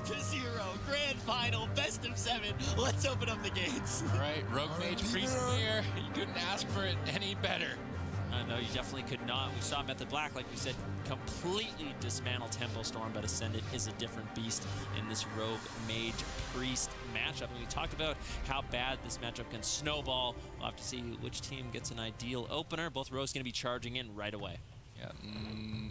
1-0, grand final, best of 7. Let's open up the gates. All right, Rogue Mage Priestmere, you couldn't ask for it any better. No, you definitely could not. We saw Method Black, like we said, completely dismantle Tempo Storm, but Ascendant is a different beast in this Rogue Mage Priest matchup. And we talked about how bad this matchup can snowball. We'll have to see which team gets an ideal opener. Both rows going to be charging in right away. Yeah,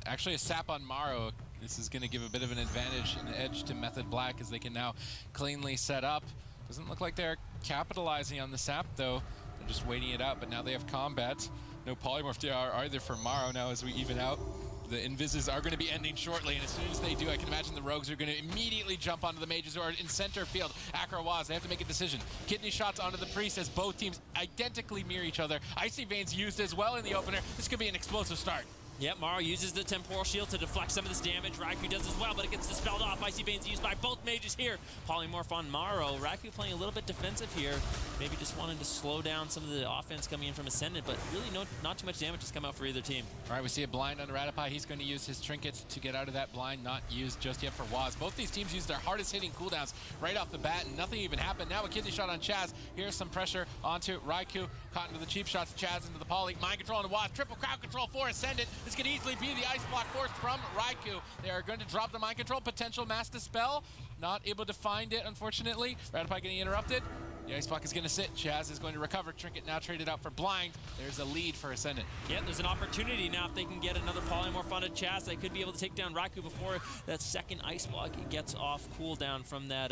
actually a sap on Morrow. This is going to give a bit of an advantage, an edge to Method Black as they can now cleanly set up. Doesn't look like they're capitalizing on the sap though. They're just waiting it out, but now they have combat. No polymorph DR either for Morrow now as we even out. The Invises are going to be ending shortly, and as soon as they do, I can imagine the Rogues are going to immediately jump onto the Mages who are in center field. Acro Waz, they have to make a decision. Kidney shots onto the Priest as both teams identically mirror each other. Icy Veins used as well in the opener. This could be an explosive start. Yep, Morrow uses the Temporal Shield to deflect some of this damage. Raikou does as well, but it gets dispelled off. Icy Veins used by both mages here. Polymorph on Morrow. Raikou playing a little bit defensive here. Maybe just wanting to slow down some of the offense coming in from Ascendant, but really not too much damage has come out for either team. All right, we see a blind on Rattapie. He's going to use his trinkets to get out of that blind, not used just yet for Waz. Both these teams use their hardest hitting cooldowns right off the bat, and nothing even happened. Now a kidney shot on Chaz. Here's some pressure onto Raikou. Caught into the cheap shots. Chaz into the poly. Mind control on Waz. Triple crowd control for Ascendant. This could easily be the ice block force from Raikou. They are going to drop the mind control. Potential mass dispel. Not able to find it, unfortunately. Rattapie getting interrupted. The ice block is going to sit. Chaz is going to recover. Trinket now traded out for blind. There's a lead for Ascendant. Yeah, there's an opportunity now. If they can get another polymorph onto Chaz, they could be able to take down Raikou before that second ice block gets off cooldown from that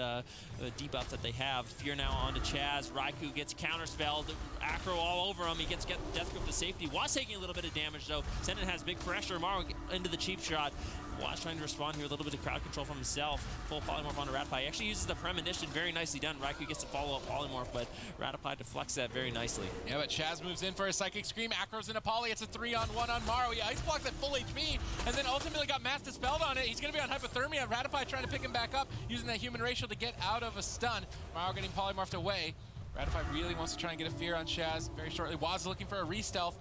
debuff that they have. Fear now onto Chaz. Raikou gets counterspelled. Acro all over him. He gets Death Grip to safety. Was taking a little bit of damage though. Ascendant has big pressure. Morrow into the cheap shot. Was trying to respond here, a little bit of crowd control from himself. Full polymorph onto Rattapie. He actually uses the premonition, very nicely done. Raikou gets to follow up polymorph, but Rattapie deflects that very nicely. Yeah, but Chaz moves in for a Psychic Scream. Acro's in a poly. It's a 3-on-1 on Morrow. He ice blocks at full HP, and then ultimately got mass dispelled on it. He's going to be on hypothermia. Rattapie trying to pick him back up, using that human ratio to get out of a stun. Morrow getting polymorphed away. Rattapie really wants to try and get a fear on Chaz very shortly. Waz looking for a re-stealth.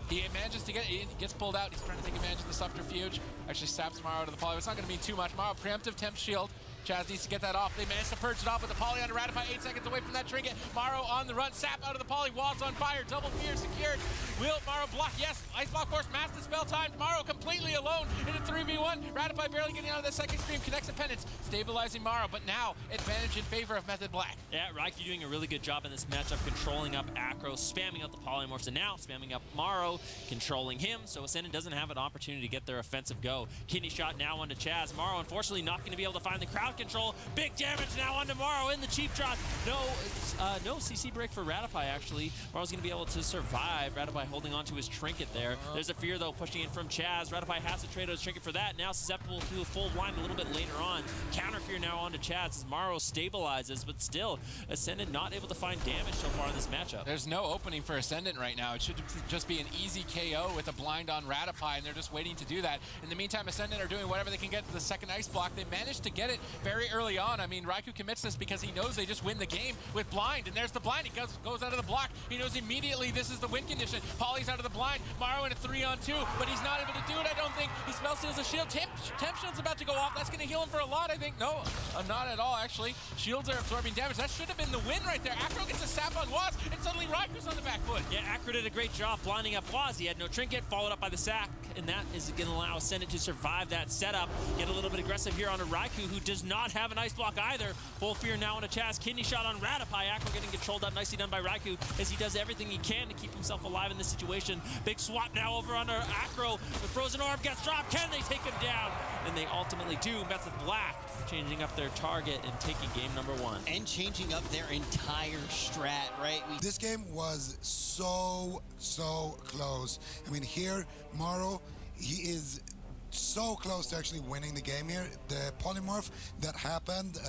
He manages to get it, he gets pulled out. He's trying to take advantage of the subterfuge. Actually saps Morrow to the poly. It's not going to mean too much. Morrow, preemptive temp shield. Chaz needs to get that off. They managed to purge it off with the poly onto Rattapie, 8 seconds away from that trinket. Morrow on the run, sap out of the poly, Waz on fire, double fear secured. Will Morrow block? Yes, ice block force, mass dispel time. Morrow completely alone in a 3v1. Rattapie barely getting out of that second stream, connects a penance, stabilizing Morrow, but now advantage in favor of Method Black. Yeah, Raikou doing a really good job in this matchup, controlling up Acro, spamming out the polymorphs, and now spamming up Morrow, controlling him, so Ascendant doesn't have an opportunity to get their offensive go. Kidney shot now onto Chaz. Morrow, unfortunately, not going to be able to find the crowd control. Big damage now onto Morrow in the cheap shot. No CC break for Rattapie, actually. Morrow's going to be able to survive. Rattapie holding on to his trinket there. There's a fear, though, pushing in from Chaz. Rattapie has to trade out his trinket for that. Now susceptible to a full blind a little bit later on. Counter fear now onto Chaz as Morrow stabilizes, but still, Ascendant not able to find damage so far in this matchup. There's no opening for Ascendant right now. It should just be an easy KO with a blind on Rattapie, and they're just waiting to do that. In the meantime, Ascendant are doing whatever they can get to the second ice block. They managed to get it very early on. I mean, Raikou commits this because he knows they just win the game with blind, and there's the blind. He goes out of the block. He knows immediately this is the win condition. Poly's out of the blind. Morrow in a 3-on-2, but he's not able to do it, I don't think. He spell steals a shield. Temp shield's about to go off. That's going to heal him for a lot, I think. No, not at all, actually. Shields are absorbing damage. That should have been the win right there. Acro gets a sap on Waz, and suddenly Raikou's on the back foot. Yeah, Acro did a great job blinding up Waz. He had no trinket, followed up by the sack, and that is going to allow Ascendant to survive that setup. Get a little bit aggressive here onto Raikou, who does not have an ice block either. Full fear now onto Chaz. Kidney shot on Rattapie. Acro getting controlled up. Nicely done by Raikou as he does everything he can to keep himself alive in this situation. Big swap now over onto Acro. The Frozen Orb gets dropped. Can they take him down? And they ultimately do. Method Black changing up their target and taking game number 1. And changing up their entire strat, right? This game was so close. I mean, here, Morrow, he is so close to actually winning the game here. The polymorph that happened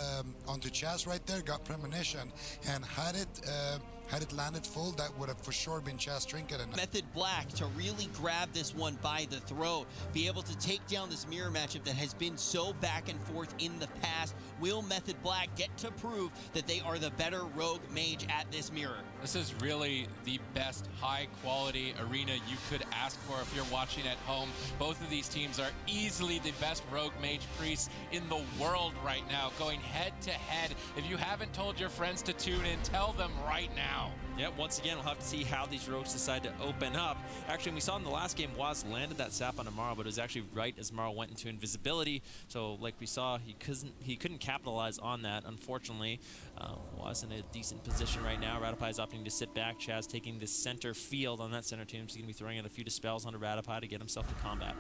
onto Chaz right there got premonition, and had it landed full, that would have for sure been Chaz trinket. And Method Black to really grab this one by the throat, be able to take down this mirror matchup that has been so back and forth in the past will Method Black get to prove that they are the better rogue mage at this mirror? This is really the best high-quality arena you could ask for if you're watching at home. Both of these teams are easily the best rogue mage priests in the world right now, going head-to-head. If you haven't told your friends to tune in, tell them right now. Yep, once again, we'll have to see how these rogues decide to open up. Actually, we saw in the last game, Waz landed that sap on Amaro, but it was actually right as Amaro went into invisibility. So, like we saw, he couldn't capitalize on that, unfortunately. Waz in a decent position right now. Ratapai is opting to sit back. Chaz taking the center field on that center tomb. So he's going to be throwing out a few dispels onto Ratapai to get himself to combat.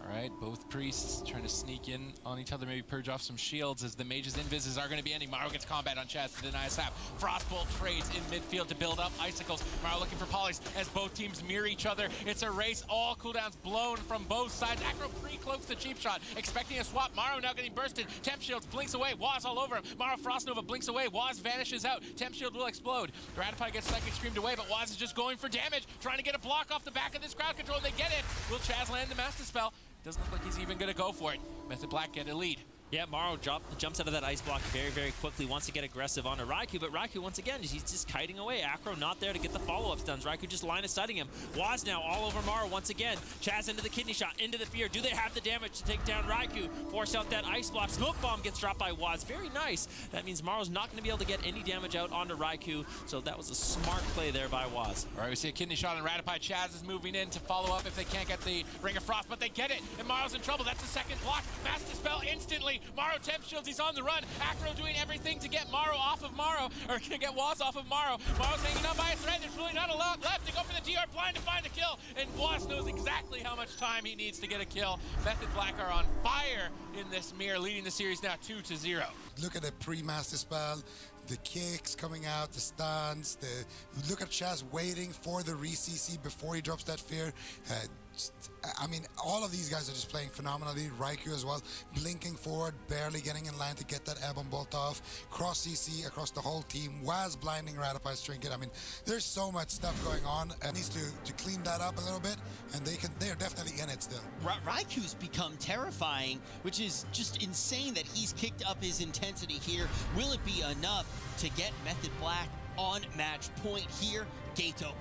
All right, both priests trying to sneak in on each other, maybe purge off some shields as the mage's invises are going to be ending. Maro gets combat on Chaz to deny a sap. Frostbolt trades in midfield to build up icicles. Maro looking for polys as both teams mirror each other. It's a race, all cooldowns blown from both sides. Acro pre-cloaks the cheap shot, expecting a swap. Maro now getting bursted. Temp shields blinks away. Waz all over him. Maro Frost Nova blinks away. Waz vanishes out. Temp shield will explode. Ratapai gets psychic screamed away, but Waz is just going for damage, trying to get a block off the back of this crowd control. They get it. Will Chaz land the Master Spell? Doesn't look like he's even going to go for it. Method Black get a lead. Yeah, Maro jumps out of that ice block very, very quickly, wants to get aggressive onto Raikou, but Raikou, once again, he's just kiting away. Acro not there to get the follow-up stuns. Raikou just line of sighting him. Waz now all over Maro once again. Chaz into the kidney shot, into the fear. Do they have the damage to take down Raikou? Force out that ice block. Smoke bomb gets dropped by Waz. Very nice. That means Maro's not going to be able to get any damage out onto Raikou, so that was a smart play there by Waz. All right, we see a kidney shot on Ratapai. Chaz is moving in to follow up if they can't get the Ring of Frost, but they get it, and Maro's in trouble. That's the second block. Master Spell instantly. Maro temp shield. He's on the run. Acro doing everything to get Maro off of Maro, or to get Waz off of Maro. Maro's hanging on by a thread. There's really not a lot left. They go for the DR blind to find a kill, and Waz knows exactly how much time he needs to get a kill. Method Black are on fire in this mirror, leading the series now 2-0. Look at the pre-master spell, the kicks coming out, the stuns, look at Chaz waiting for the re-CC before he drops that fear. I mean, all of these guys are just playing phenomenally. Raikou as well, blinking forward, barely getting in line to get that airborne bolt off. Cross CC across the whole team. Waz blinding Ratapai's trinket. I mean, there's so much stuff going on, and needs to clean that up a little bit, and they're definitely in it still. Raikou's become terrifying, which is just insane that he's kicked up his intensity here. Will it be enough to get Method Black on match point here? Gates open.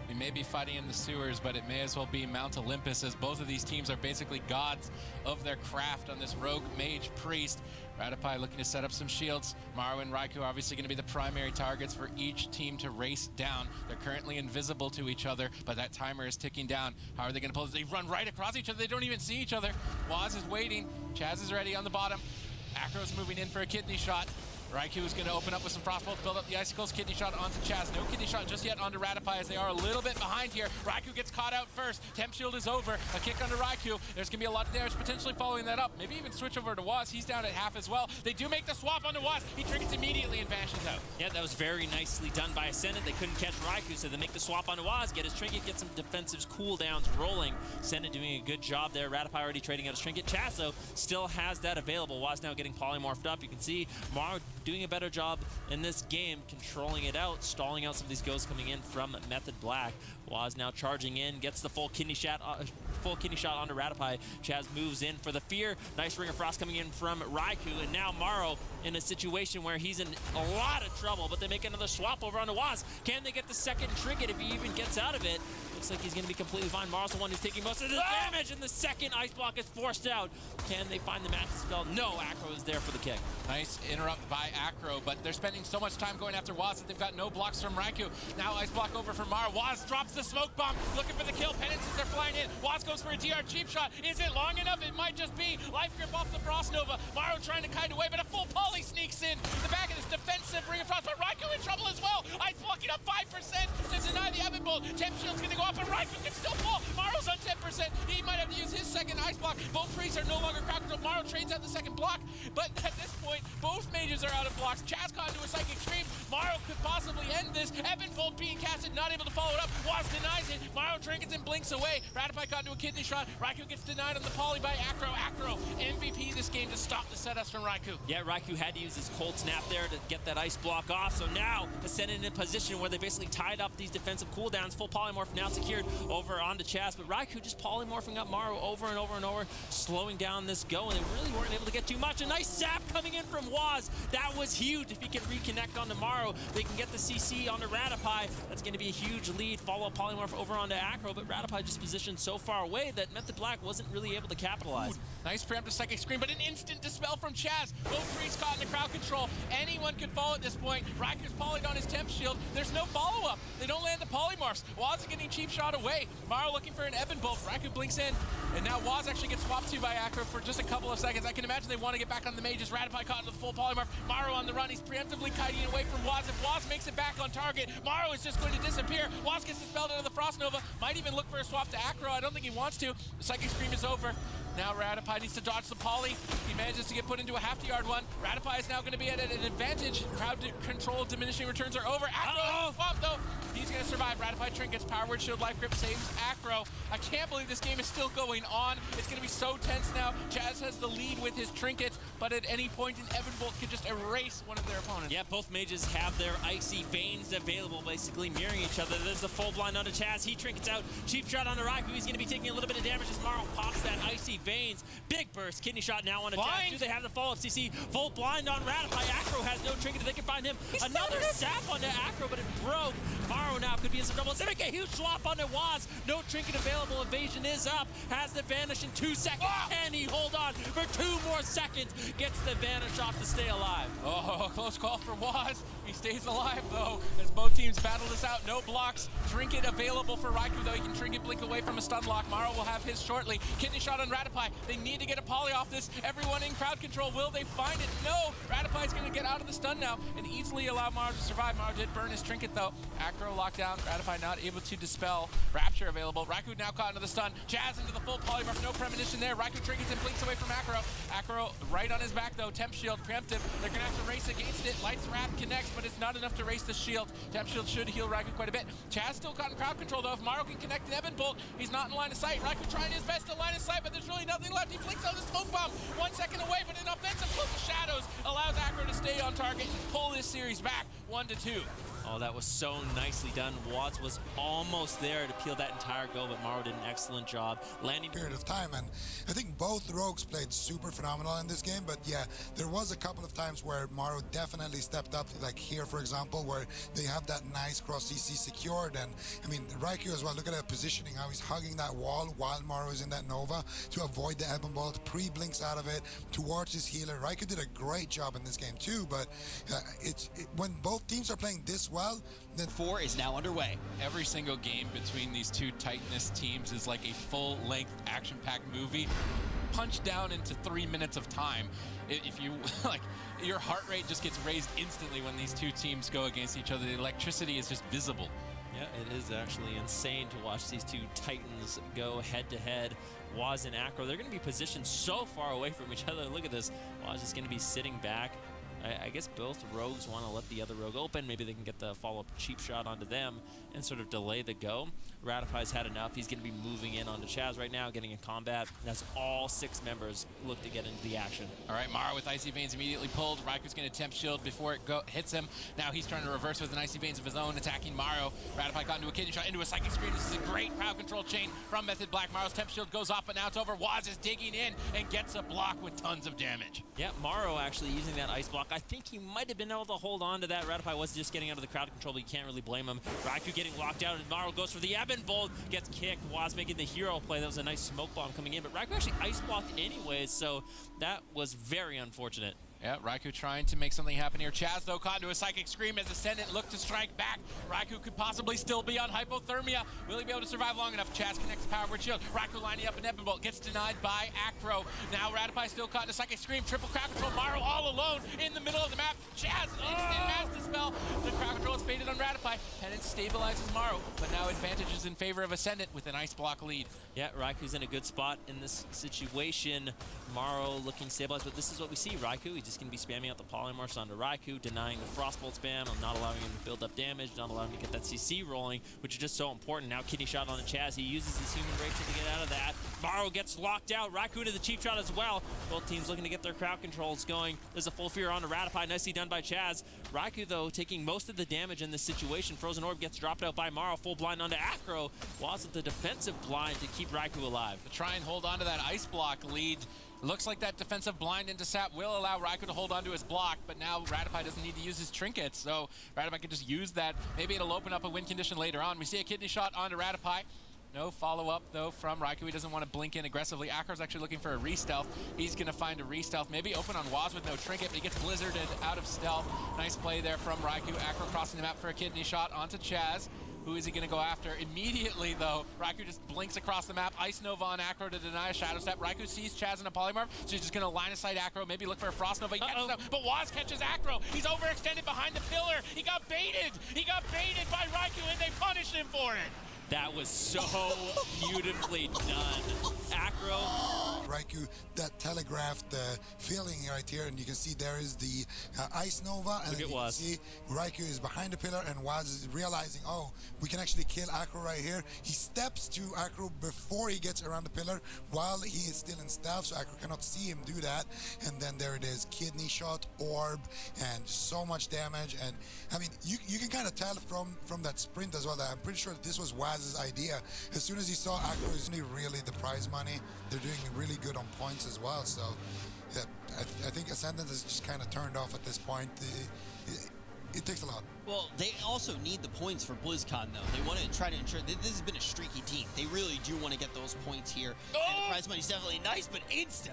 We may be fighting in the sewers, but it may as well be Mount Olympus, as both of these teams are basically gods of their craft on this rogue mage priest. Ratapai looking to set up some shields. Maro and Raikou obviously going to be the primary targets for each team to race down. They're currently invisible to each other, but that timer is ticking down. How are they going to pull this? They run right across each other. They don't even see each other. Waz is waiting. Chaz is ready on the bottom. Acro's moving in for a kidney shot. Raikou is going to open up with some frostbolts, build up the icicles, kidney shot onto Chaz. No kidney shot just yet onto Ratapai, as they are a little bit behind here. Raikou gets caught out first. Temp shield is over. A kick onto Raikou. There's going to be a lot of damage potentially following that up. Maybe even switch over to Waz. He's down at half as well. They do make the swap onto Waz. He triggers immediately and vanishes out. Yeah, that was very nicely done by Ascendant. They couldn't catch Raikou, so they make the swap onto Waz, get his trinket, get some defensive cooldowns rolling. Ascendant doing a good job there. Ratapai already trading out his trinket. Chaz, though, still has that available. Waz now getting polymorphed up. You can see Maro doing a better job in this game, controlling it out, stalling out some of these ghosts coming in from Method Black. Waz now charging in, gets the full kidney shot onto Ratapai. Chaz moves in for the fear. Nice Ring of Frost coming in from Raikou, and now Maro in a situation where he's in a lot of trouble, but they make another swap over onto Waz. Can they get the second trinket if he even gets out of it? Looks like he's going to be completely fine. Maro's the one who's taking most of the damage, and the second ice block is forced out. Can they find the Master Spell? No, Acro is there for the kick. Nice interrupt by Acro, but they're spending so much time going after Waz that they've got no blocks from Raikou. Now ice block over for Maro. Waz drops the smoke bomb, looking for the kill. Penances are flying in. Waz goes for a DR cheap shot. Is it long enough? It might just be. Life grip off the Frost Nova. Maro trying to kite away, but a full poly sneaks in. The back of this defensive Ring of Frost, but Raikou in trouble as well. Ice blocking up 5% to deny the Evan Bolt. Temp shield's gonna go up, and Raikou can still fall. Maro's on 10%. He might have to use his second ice block. Both priests are no longer crowd control. Maro trades out the second block, but at this point, both mages are out of blocks. Chaz caught into a psychic scream. Maro could possibly end this. Evan Bolt being casted, not able to follow it up. Waz denies it. Maro trinkets and blinks away. Ratapai caught into a kidney shot. Raikou gets denied on the poly by Acro. Acro, MVP this game to stop the setups from Raikou. Yeah, Raikou had to use his cold snap there to get that ice block off. So now Ascendant in a position where they basically tied up these defensive cooldowns. Full polymorph now secured over onto Chaz, but Raikou just polymorphing up Maro over and over and over, slowing down this go, and they really weren't able to get too much. A nice zap coming in from Waz. That was huge. If he can reconnect onto Maro, they can get the CC onto Radopi. That's going to be a huge lead. Follow polymorph over onto Acro, but Radopi just positioned so far away that Method Black wasn't really able to capitalize. Ooh, nice preemptive psychic screen, but an instant dispel from Chaz. Both threes caught in the crowd control. Anyone could fall at this point. Raikur's polyed on his temp shield. There's no follow-up. They don't land the polymorphs. Waz is getting cheap shot away. Maro looking for an Ebon Bolt. Raikou blinks in, and now Waz actually gets swapped to by Acro for just a couple of seconds. I can imagine they want to get back on the mages. Radopi caught into the full polymorph. Maro on the run. He's preemptively kiting away from Waz. If Waz makes it back on target, Maro is just going to disappear. Waz gets dispelled into the Frost Nova. Might even look for a swap to Acro. I don't think he wants to. The Psychic Scream is over. Now Radopi needs to dodge the poly. He manages to get put into a half-yard one. Radopi is now going to be at an advantage. Crowd control diminishing returns are over. Acro swamp though. He's going to survive. Radopi trinkets, power word, shield, life grip, saves Acro. I can't believe this game is still going on. It's going to be so tense now. Chaz has the lead with his trinkets, but at any point an Ebon Bolt could just erase one of their opponents. Yeah, both mages have their icy veins available, basically mirroring each other. There's the full blind onto Chaz. He trinkets out. Cheap shot onto Raikou. He's going to be taking a little bit of damage as Maro pops that icy veins. Big burst. Kidney shot now onto Chaz. Do they have the follow-up CC? Full blind on Radopi. Acro has no trinket. They can find him. Another zap onto Acro, but it broke. Maro now could be in some trouble. They make a huge swap onto Waz. No trinket available. Evasion is up. Has the vanish in 2 seconds. Can he hold on for 2 more seconds? Gets the vanish off to stay alive. Oh, close call for Waz. He stays alive though, as both teams battle this out. No blocks. Trinket available for Raikou though. He can trinket blink away from a stun lock. Maro will have his shortly. Kidney shot on Radopi. They need to get a poly off this. Everyone in crowd control. Will they find it? No. Radopi's going to get out of the stun now and easily allow Maro to survive. Maro did burn his trinket though. Acro locked down. Radopi not able to dispel. Rapture available. Raikou now caught into the stun. Chaz into the full polymorph. No premonition there. Raikou trinkets and blinks away from Acro. Acro right on his back though. Temp shield preemptive. They're going to have to race against it. Lights Wrath connects, but it's not enough to race the shield. Temp shield should heal Raikou quite a bit. Chaz still caught in crowd control though. If Maro can connect an Ebon Bolt, he's not in line of sight. Raikou trying his best to line of sight, but there's really nothing left. He flicks out the smoke bomb. 1 second away, but an offensive cloak of shadows allows Acro to stay on target and pull this series back 1-2. Oh, that was so nicely done. Waz was almost there to peel that entire go, but Maro did an excellent job landing. Period of time, and I think both rogues played super phenomenal in this game, but yeah, there was a couple of times where Maro definitely stepped up, like here, for example, where they have that nice cross CC secured, and I mean, Raikou as well, look at that positioning, how he's hugging that wall while Maro is in that Nova to avoid the Ebon Bolt, pre-blinks out of it towards his healer. Raikou did a great job in this game too, but when both teams are playing this well, then 4 is now underway. Every single game between these two Titanist teams is like a full-length action-packed movie punched down into 3 minutes of time. If you like, your heart rate just gets raised instantly when these two teams go against each other. The electricity is just visible. Yeah, it is actually insane to watch these two Titans go head-to-head. Waz and Acro, they're going to be positioned so far away from each other. Look at this. Waz is going to be sitting back. I guess both rogues want to let the other rogue open. Maybe they can get the follow-up cheap shot onto them and sort of delay the go. Radopi's had enough. He's going to be moving in onto Chaz right now, getting in combat. As all 6 members look to get into the action. All right, Maro with Icy Veins immediately pulled. Raikou's going to temp shield before it hits him. Now he's trying to reverse with an Icy Veins of his own, attacking Maro. Radopi got into a kidney shot, into a psychic screen. This is a great crowd control chain from Method Black. Maro's temp shield goes off, but now it's over. Waz is digging in and gets a block with tons of damage. Yeah, Maro actually using that ice block. I think he might have been able to hold on to that. Radopi was just getting out of the crowd control, but you can't really blame him. Raikou getting locked out, and Maro goes for the Ebon Bolt, gets kicked. Waz making the hero play. That was a nice smoke bomb coming in, but Raikou actually ice blocked anyways, so that was very unfortunate. Yeah, Raikou trying to make something happen here. Chaz, though, caught into a Psychic Scream as Ascendant looked to strike back. Raikou could possibly still be on hypothermia. Will he be able to survive long enough? Chaz connects power word shield. Raikou lining up an Ebon Bolt. Gets denied by Acro. Now Radopi still caught in a Psychic Scream. Triple crowd control. Maro all alone in the middle of the map. Chaz, instant mass dispel. The crowd control is faded on Radopi. Penance stabilizes Maro, but now advantage is in favor of Ascendant with an ice block lead. Yeah, Raikou's in a good spot in this situation. Maro looking stabilized, but this is what we see. Raikou, he just going to be spamming out the polymorphs onto Raikou, denying the Frostbolt spam, and not allowing him to build up damage, not allowing him to get that CC rolling, which is just so important. Now kidney shot on the Chaz. He uses his human Rachel to get out of that. Morrow gets locked out. Raikou to the cheap shot as well. Both teams looking to get their crowd controls going. There's a full fear on to Ratify. Nicely done by Chaz. Raikou, though, taking most of the damage in this situation. Frozen Orb gets dropped out by Morrow. Full blind onto Acro. Was with the defensive blind to keep Raikou alive. To try and hold on to that ice block lead. Looks like that defensive blind into Sap will allow Raikou to hold onto his block, but now Ratify doesn't need to use his trinkets, so Ratify can just use that. Maybe it'll open up a win condition later on. We see a kidney shot onto Ratify. No follow-up, though, from Raikou. He doesn't want to blink in aggressively. Acro's actually looking for a re-stealth. He's going to find a re-stealth. Maybe open on Waz with no trinket, but he gets blizzarded out of stealth. Nice play there from Raikou. Acro crossing the map for a kidney shot onto Chaz. Who is he going to go after? Immediately, though, Raikou just blinks across the map. Ice Nova on Acro to deny a Shadow Step. Raikou sees Chaz in a polymorph, so he's just going to line of sight Acro, maybe look for a Frost Nova. He catches him, but Waz catches Acro. He's overextended behind the pillar. He got baited. He got baited by Raikou, and they punished him for it. That was so beautifully done. Acro. Raikou, that telegraphed feeling right here, and you can see there is the Ice Nova, and then you can see Raikou is behind the pillar, and Waz is realizing, oh, we can actually kill Acro right here. He steps to Acro before he gets around the pillar while he is still in stealth, so Acro cannot see him do that. And then there it is, kidney shot, orb, and so much damage. And I mean, you can kind of tell from that sprint as well that I'm pretty sure that this was Waz's idea. As soon as he saw Acro is really the prize money, they're doing really good on points as well. So yeah, I think Ascendant is just kind of turned off at this point. It takes a lot. Well, they also need the points for BlizzCon, though. They want to try to ensure that this has been a streaky team. They really do want to get those points here. Oh! And the prize money's definitely nice, but insta.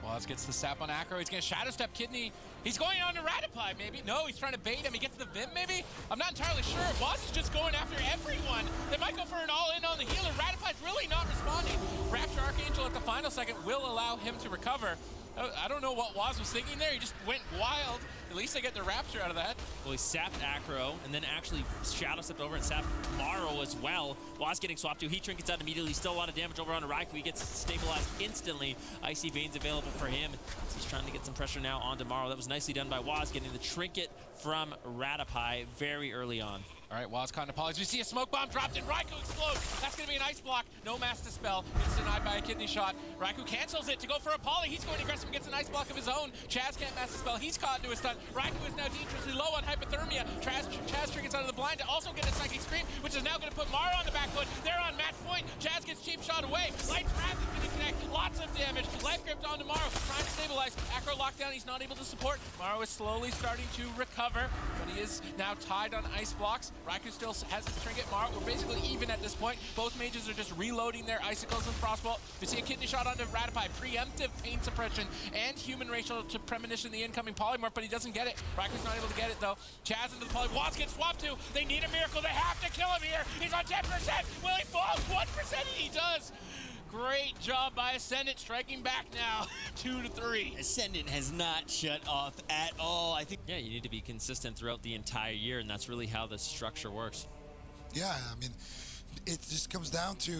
Waz gets the sap on Acro. He's going to Shadow Step Kidney. He's going on to Ratify, maybe. No, he's trying to bait him. He gets the Vim, maybe? I'm not entirely sure. Waz is just going after everyone. They might go for an all-in on the healer. Ratify's really not responding. Rapture Archangel at the final second will allow him to recover. I don't know what Waz was thinking there. He just went wild. At least they get the Rapture out of that. Well, he sapped Acro, and then actually Shadow stepped over and sapped Morrow as well. Waz getting swapped to. He trinkets out immediately. Still a lot of damage over on Raikou. He gets stabilized instantly. Icy Veins available for him. So he's trying to get some pressure now onto Morrow. That was nicely done by Waz, getting the trinket from Ratify very early on. All right, Waz caught in Apollos. We see a smoke bomb dropped and Raikou explodes. That's going to be an ice block. No Mass Dispel. It's denied by a kidney shot. Raikou cancels it to go for a poly. He's going aggressive, gets an ice block of his own. Chaz can't Mass Dispel. He's caught into a stun. Raikou is now dangerously low on hypothermia. Chaz triggers out of the blind to also get a Psychic Scream, which is now going to put Mara on the back foot. They're on match point. Chaz gets cheap shot away. Light's Wrath is going to connect. Lots of damage. Life gripped onto Morrow. Trying to stabilize. Acro locked down. He's not able to support. Morrow is slowly starting to recover, but he is now tied on ice blocks. Raikou still has his trinket. Morrow, we're basically even at this point. Both mages are just reloading their icicles and frostbolt. We see a kidney shot onto Ratify. Preemptive pain suppression and human racial to premonition the incoming polymorph, but he doesn't get it. Raikou's not able to get it though. Chaz into the poly. Waz gets swapped to. They need a miracle. They have to kill him here. He's on 10%. Will he fall? 1% and he does. Great job by Ascendant, striking back now, 2-3. Ascendant has not shut off at all. I think. Yeah, you need to be consistent throughout the entire year, and that's really how the structure works. Yeah, I mean, it just comes down to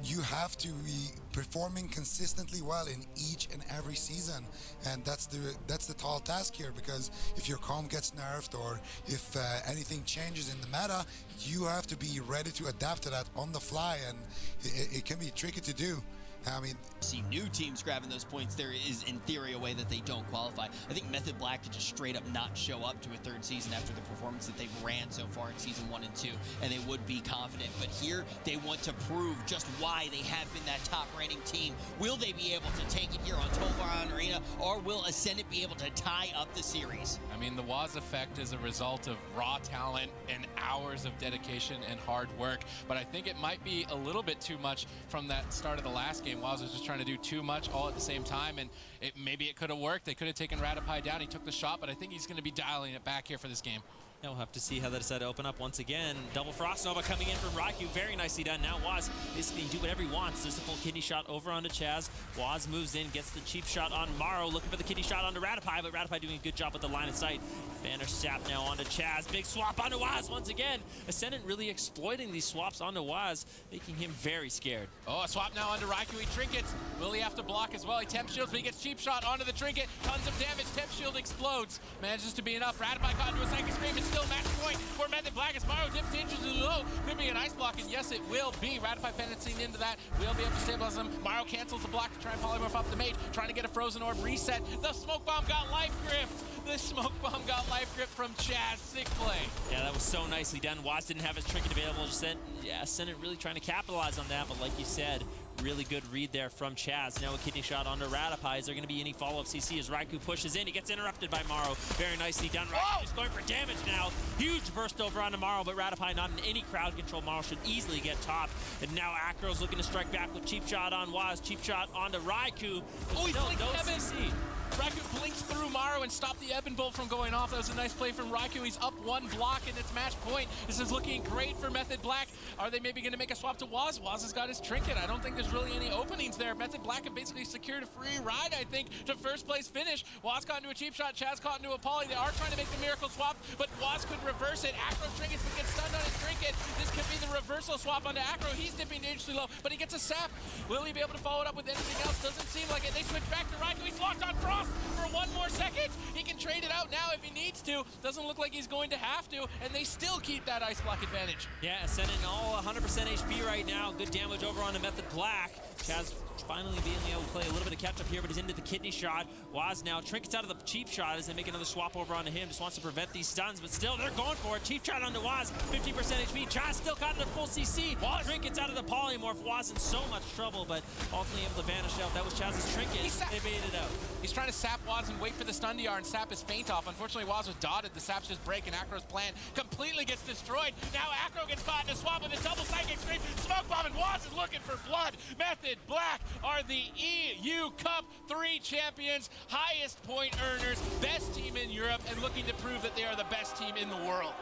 you have to be performing consistently well in each and every season, and that's the tall task here, because if your comp gets nerfed or if anything changes in the meta, you have to be ready to adapt to that on the fly, and it can be tricky to do. I mean, see new teams grabbing those points. There is, in theory, a way that they don't qualify. I think Method Black could just straight up not show up to a third season after the performance that they've ran so far in season 1 and 2, and they would be confident. But here, they want to prove just why they have been that top-ranking team. Will they be able to take it here on Tolvaron Arena, or will Ascendant be able to tie up the series? I mean, the Waz effect is a result of raw talent and hours of dedication and hard work, but I think it might be a little bit too much from that start of the last game. Waz was just trying to do too much all at the same time, and maybe it could have worked. They could have taken Ratify down. He took the shot, but I think he's going to be dialing it back here for this game. Yeah, we'll have to see how that decide to open up once again. Double Frost Nova coming in from Raikou. Very nicely done. Now Waz basically can do whatever he wants. There's the full kidney shot over onto Chaz. Waz moves in, gets the cheap shot on Morrow. Looking for the kidney shot onto Rattapie, but Rattapie doing a good job with the line of sight. Banner sap now onto Chaz. Big swap onto Waz once again. Ascendant really exploiting these swaps onto Waz, making him very scared. Oh, a swap now onto Raikou. He trinkets. Will he have to block as well? He temp shields, but he gets cheap shot onto the trinket. Tons of damage. Temp shield explodes. Manages to be enough. Rattapie caught into a psychic scream. It's still match point for Method Black as Morrow dips dangerously low. Could be an ice block, and yes, it will be. Rattapie penetrating into that. We'll be able to stabilize him. Morrow cancels the block to try and polymorph off the mage, trying to get a frozen orb reset. The smoke bomb got life gripped. The smoke bomb got life grip from Chaz. Sick play. Yeah, that was so nicely done. Waz didn't have his trinket available. Just then, yeah, Ascendant really trying to capitalize on that, but like you said, really good read there from Chaz. Now a kidney shot onto Rattapie. Is there going to be any follow-up CC as Raikou pushes in? He gets interrupted by Morrow. Very nicely done. Raikou is going for damage now. Huge burst over onto Morrow, but Rattapie not in any crowd control. Morrow should easily get topped. And now Acro's looking to strike back with cheap shot on Waz. Cheap shot onto Raikou. Oh, he blinked no Evan. CC. Raikou blinks through Morrow and stopped the Ebon Bolt from going off. That was a nice play from Raikou. He's up one block and it's match point. This is looking great for Method Black. Are they maybe going to make a swap to Waz? Waz has got his trinket. I don't think there's really any openings there. Method Black have basically secured a free ride, I think, to first place finish. Waz caught into a cheap shot. Chaz caught into a poly. They are trying to make the miracle swap, but Waz could reverse it. Acro trinkets but gets stunned on his trinket. This could be the reversal swap onto Acro. He's dipping dangerously low, but he gets a sap. Will he be able to follow it up with anything else? Doesn't seem like it. They switch back to Raikou. He's locked on Frost for one more seconds. He can trade it out now if he needs to. Doesn't look like he's going to have to, and they still keep that ice block advantage. Yeah, Ascendant all 100% HP right now. Good damage over on the Method Black. Chaz finally being able to play a little bit of catch up here, but he's into the kidney shot. Waz now trinkets out of the cheap shot as they make another swap over onto him. Just wants to prevent these stuns, but still they're going for it. Cheap shot onto Waz, 50% HP. Chaz still caught in the full CC. Waz trinkets out of the polymorph. Waz in so much trouble, but ultimately able to vanish out. That was Chaz's trinket. They baited out. He's trying to sap Waz and wait for the stun DR and sap his feint off. Unfortunately, Waz was dotted. The saps just break, and Acro's plan completely gets destroyed. Now Acro gets caught in a swap with a double psychic scream. Smoke bomb, and Waz is looking for blood. Method Black are the EU Cup 3 champions, highest point earners, best team in Europe, and looking to prove that they are the best team in the world.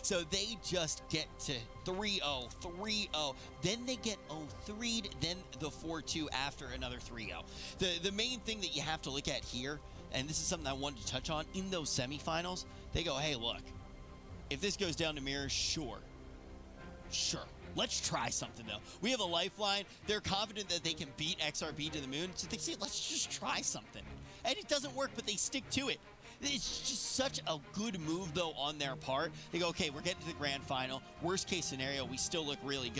So they just get to 3-0, 3-0. Then they get 0-3'd, then the 4-2 after another 3-0. The main thing that you have to look at here, and this is something I wanted to touch on, in those semifinals, they go, hey, look, if this goes down to mirrors, sure. Let's try something, though. We have a lifeline. They're confident that they can beat XRB to the moon, so they say, let's just try something. And it doesn't work, but they stick to it. It's just such a good move, though, on their part. They go, okay, we're getting to the grand final. Worst case scenario, we still look really good.